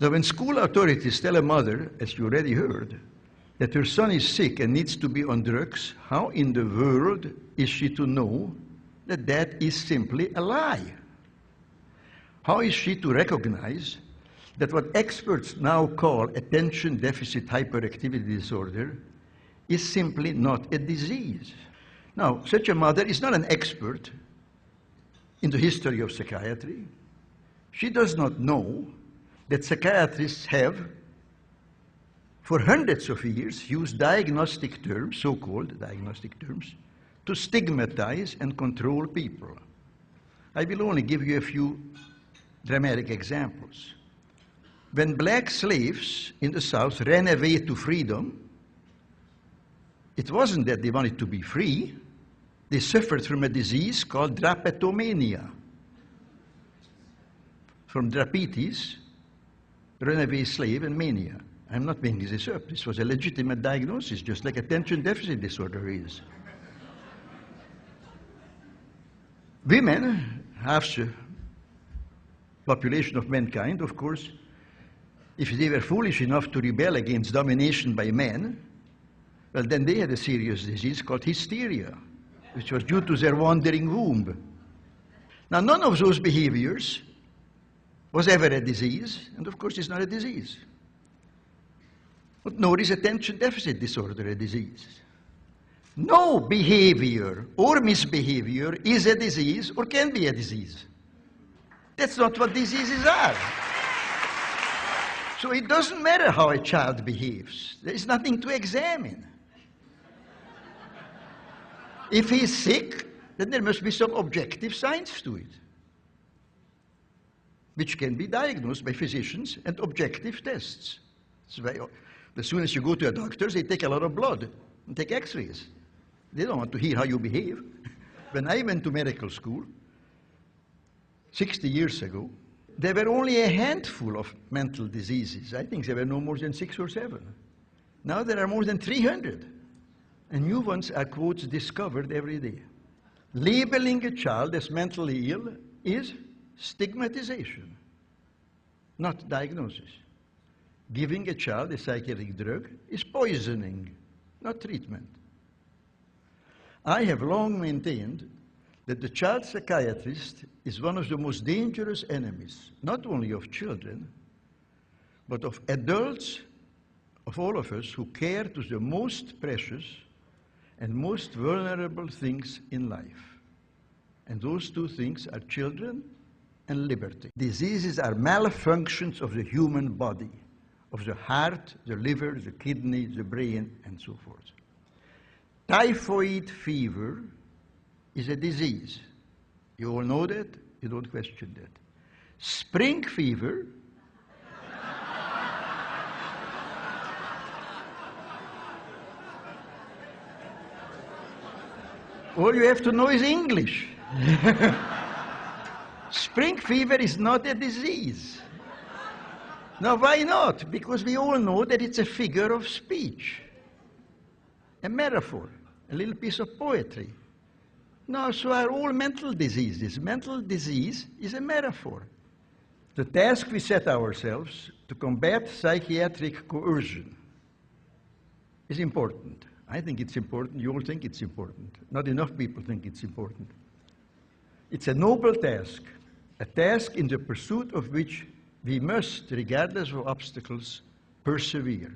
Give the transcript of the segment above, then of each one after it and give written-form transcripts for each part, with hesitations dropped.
So when school authorities tell a mother, as you already heard, that her son is sick and needs to be on drugs, how in the world is she to know that that is simply a lie? How is she to recognize that what experts now call attention deficit hyperactivity disorder is simply not a disease? Now, such a mother is not an expert in the history of psychiatry. She does not know that psychiatrists have, for hundreds of years, used diagnostic terms, so-called diagnostic terms, to stigmatize and control people. I will only give you a few dramatic examples. When black slaves in the South ran away to freedom, it wasn't that they wanted to be free. They suffered from a disease called drapetomania. From drapetes, runaway slave, and mania. I'm not making this up. This was a legitimate diagnosis, just like attention deficit disorder is. Women, half the population of mankind, of course, if they were foolish enough to rebel against domination by men, well, then they had a serious disease called hysteria, which was due to their wandering womb. Now, none of those behaviors was ever a disease, and of course it's not a disease. But nor is attention deficit disorder a disease. No behavior or misbehavior is a disease or can be a disease. That's not what diseases are. So it doesn't matter how a child behaves. There is nothing to examine. If he's sick, then there must be some objective science to it, which can be diagnosed by physicians and objective tests. As soon as you go to a doctor, they take a lot of blood and take x-rays. They don't want to hear how you behave. When I went to medical school 60 years ago, there were only a handful of mental diseases. I think there were no more than 6 or 7. Now there are more than 300. And new ones are, quotes, discovered every day. Labeling a child as mentally ill is stigmatization, not diagnosis. Giving a child a psychiatric drug is poisoning, not treatment. I have long maintained that the child psychiatrist is one of the most dangerous enemies, not only of children, but of adults, of all of us who care to the most precious and most vulnerable things in life. And those two things are children and liberty. Diseases are malfunctions of the human body, of the heart, the liver, the kidney, the brain, and so forth. Typhoid fever is a disease. You all know that, you don't question that. Spring fever all you have to know is English. Spring fever is not a disease. Now, why not? Because we all know that it's a figure of speech, a metaphor, a little piece of poetry. No, so are all mental diseases. Mental disease is a metaphor. The task we set ourselves to combat psychiatric coercion is important. I think it's important. You all think it's important. Not enough people think it's important. It's a noble task, a task in the pursuit of which we must, regardless of obstacles, persevere.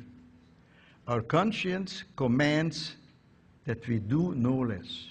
Our conscience commands that we do no less.